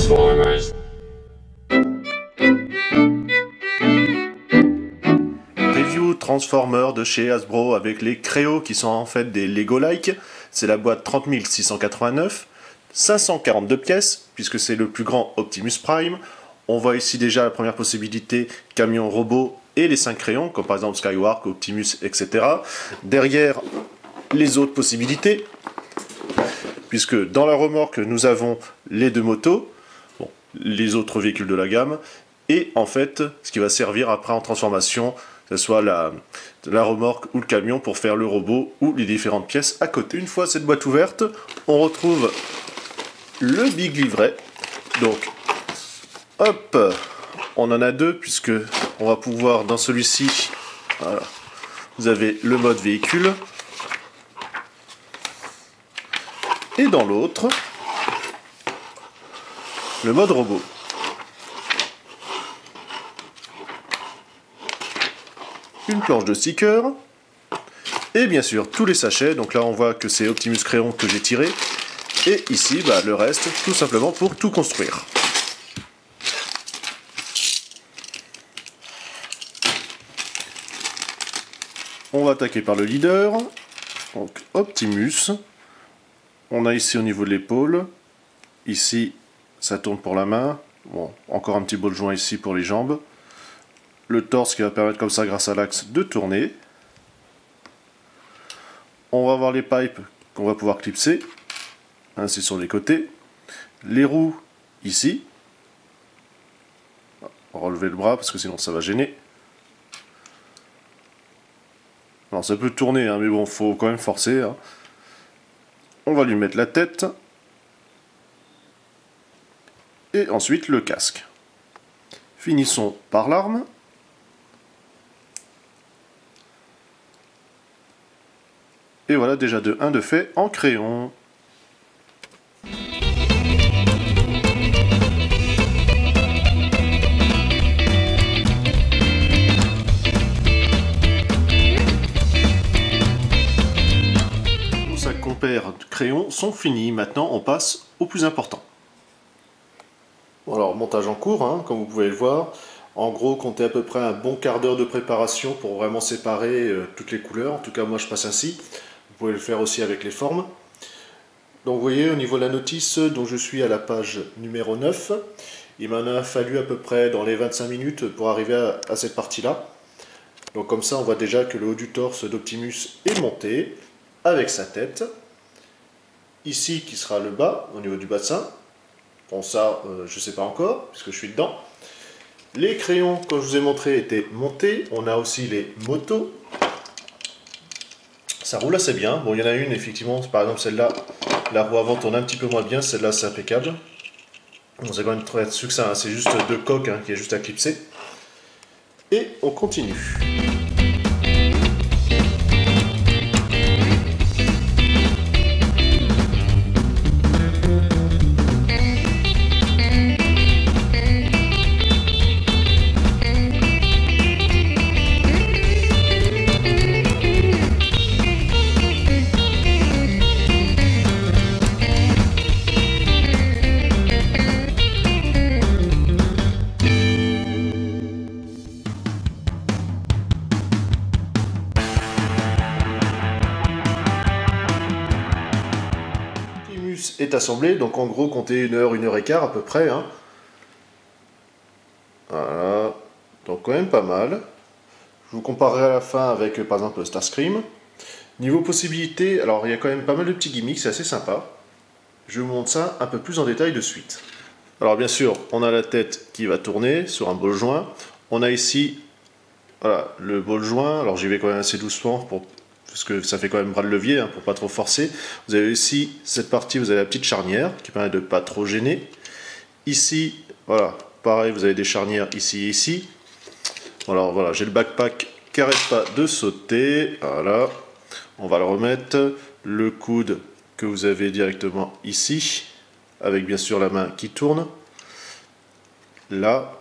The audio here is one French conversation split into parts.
Transformers. Review Transformers de chez Hasbro avec les Créos qui sont en fait des Lego-like. C'est la boîte 30 689, 542 pièces puisque c'est le plus grand Optimus Prime. On voit ici déjà la première possibilité, camion robot et les 5 crayons, comme par exemple Skywark, Optimus, etc. Derrière, les autres possibilités, puisque dans la remorque, nous avons les 2 motos, bon, les autres véhicules de la gamme, et en fait, ce qui va servir après en transformation, que ce soit la remorque ou le camion pour faire le robot ou les différentes pièces à côté. Une fois cette boîte ouverte, on retrouve le big livret. Donc, hop, on en a 2 puisque on va pouvoir dans celui-ci, voilà, vous avez le mode véhicule et dans l'autre le mode robot. Une planche de sticker et bien sûr tous les sachets. Donc là on voit que c'est Optimus Crayon que j'ai tiré et ici le reste tout simplement pour tout construire. On va attaquer par le leader, donc Optimus. On a ici au niveau de l'épaule, ici ça tourne pour la main, bon, encore un petit bol joint ici pour les jambes. Le torse qui va permettre comme ça grâce à l'axe de tourner. On va avoir les pipes qu'on va pouvoir clipser, ainsi sur les côtés. Les roues ici. On va relever le bras parce que sinon ça va gêner. Alors ça peut tourner, hein, mais bon, faut quand même forcer. Hein. On va lui mettre la tête. Et ensuite le casque. Finissons par l'arme. Et voilà déjà un de fait en crayon. Paires de crayons sont finis. Maintenant on passe au plus important. Bon, alors montage en cours, hein, comme vous pouvez le voir. En gros, comptez à peu près un bon quart d'heure de préparation pour vraiment séparer toutes les couleurs. En tout cas moi je passe ainsi. Vous pouvez le faire aussi avec les formes. Donc vous voyez au niveau de la notice, donc je suis à la page numéro 9. Il m'en a fallu à peu près dans les 25 minutes pour arriver à cette partie là. Donc comme ça on voit déjà que le haut du torse d'Optimus est monté avec sa tête. Ici qui sera le bas, au niveau du bassin. Bon ça, je ne sais pas encore, puisque je suis dedans. Les crayons, comme je vous ai montré, étaient montés. On a aussi les motos. Ça roule assez bien. Bon, il y en a une, effectivement, par exemple celle-là, la roue avant tourne un petit peu moins bien. Celle-là, c'est impeccable. Bon, c'est quand même très succinct, hein. C'est juste 2 coques hein, qui est juste à clipser. Et on continue. Est assemblé, donc en gros comptez 1 heure, 1 heure et quart à peu près. Hein. Voilà, donc quand même pas mal. Je vous comparerai à la fin avec par exemple Starscream. Niveau possibilités, alors il y a quand même pas mal de petits gimmicks, c'est assez sympa. Je vous montre ça un peu plus en détail de suite. Alors bien sûr, on a la tête qui va tourner sur un bol joint. On a ici voilà, le bol joint, alors j'y vais quand même assez doucement parce que ça fait quand même bras de levier, hein, pour pas trop forcer. Vous avez ici, cette partie, vous avez la petite charnière qui permet de ne pas trop gêner. Ici, voilà, pareil, vous avez des charnières ici et ici. Alors voilà, j'ai le backpack qui n'arrête pas de sauter. Voilà, on va le remettre. Le coude que vous avez directement ici, avec bien sûr la main qui tourne. Là,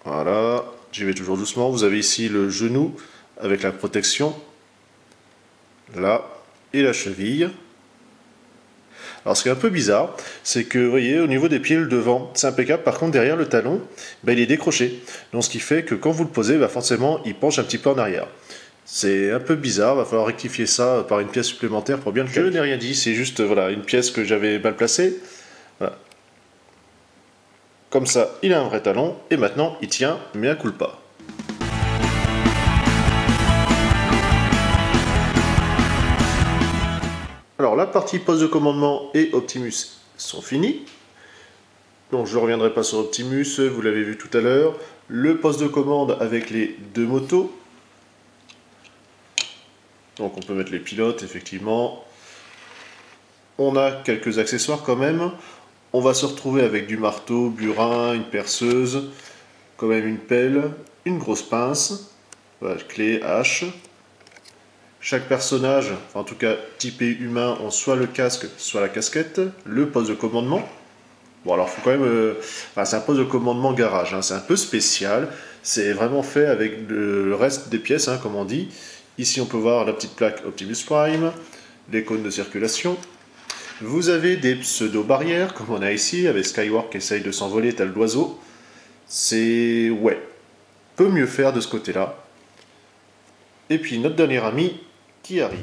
voilà, j'y vais toujours doucement. Vous avez ici le genou avec la protection. Là, et la cheville. Alors ce qui est un peu bizarre, c'est que vous voyez au niveau des pieds le devant, c'est impeccable, par contre derrière le talon, il est décroché. Donc ce qui fait que quand vous le posez, forcément il penche un petit peu en arrière. C'est un peu bizarre, va falloir rectifier ça par une pièce supplémentaire pour bien le caler. Je n'ai rien dit, c'est juste une pièce que j'avais mal placée. Voilà. Comme ça, il a un vrai talon, et maintenant il tient, mais à culpa. Alors la partie poste de commandement et Optimus sont finis. Donc je ne reviendrai pas sur Optimus, vous l'avez vu tout à l'heure. Le poste de commande avec les deux motos. Donc on peut mettre les pilotes, effectivement. On a quelques accessoires quand même. On va se retrouver avec du marteau, burin, une perceuse, quand même une pelle, une grosse pince, voilà, clé, hache. Chaque personnage, en tout cas typé humain, ont soit le casque, soit la casquette, le poste de commandement. Bon alors faut quand même, c'est un poste de commandement garage, c'est un peu spécial, c'est vraiment fait avec le reste des pièces, comme on dit. Ici on peut voir la petite plaque Optimus Prime, les cônes de circulation. Vous avez des pseudo-barrières, comme on a ici, avec Skywalker qui essaye de s'envoler tel l'oiseau. C'est... ouais, peut mieux faire de ce côté-là. Et puis notre dernier ami qui arrive.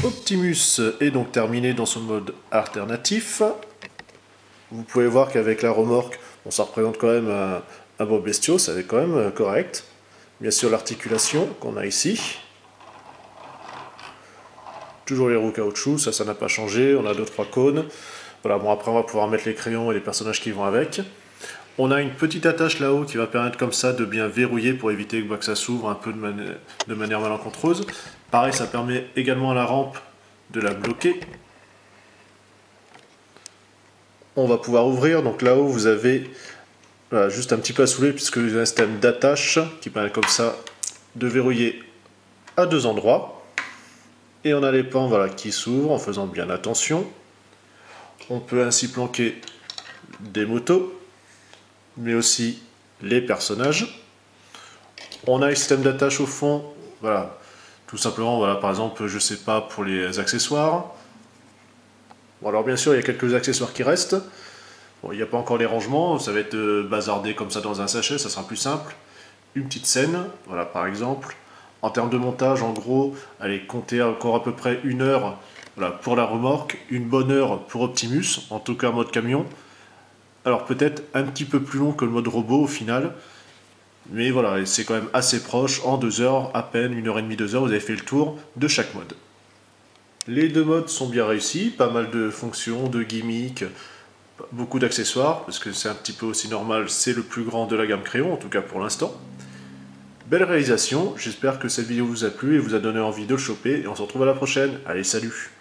Optimus est donc terminé dans son mode alternatif. Vous pouvez voir qu'avec la remorque, ça représente quand même un beau bestiau, ça est quand même correct. Bien sûr l'articulation qu'on a ici. Toujours les roues caoutchouc, ça n'a pas changé, on a 2-3 cônes. Voilà, bon après on va pouvoir mettre les crayons et les personnages qui vont avec. On a une petite attache là-haut qui va permettre comme ça de bien verrouiller pour éviter que ça s'ouvre un peu de manière malencontreuse. Pareil, ça permet également à la rampe de la bloquer. On va pouvoir ouvrir, donc là-haut vous avez juste un petit peu à soulever puisque vous avez un système d'attache qui permet comme ça de verrouiller à 2 endroits. Et on a les pans qui s'ouvrent en faisant bien attention. On peut ainsi planquer des motos, mais aussi les personnages. On a un système d'attache au fond, tout simplement, par exemple, je sais pas, pour les accessoires. Bon, alors bien sûr, il y a quelques accessoires qui restent. Bon, il n'y a pas encore les rangements, ça va être bazardé comme ça dans un sachet, ça sera plus simple. Une petite scène, par exemple. En termes de montage, en gros, allez compter encore à peu près 1 heure pour la remorque, une bonne heure pour Optimus, en tout cas mode camion. Alors peut-être un petit peu plus long que le mode robot au final. Mais voilà, c'est quand même assez proche, en 2 heures, à peine, 1h30, 2 heures, vous avez fait le tour de chaque mode. Les 2 modes sont bien réussis, pas mal de fonctions, de gimmicks, beaucoup d'accessoires, parce que c'est un petit peu aussi normal, c'est le plus grand de la gamme Créon, en tout cas pour l'instant. Belle réalisation, j'espère que cette vidéo vous a plu et vous a donné envie de le choper, et on se retrouve à la prochaine. Allez, salut!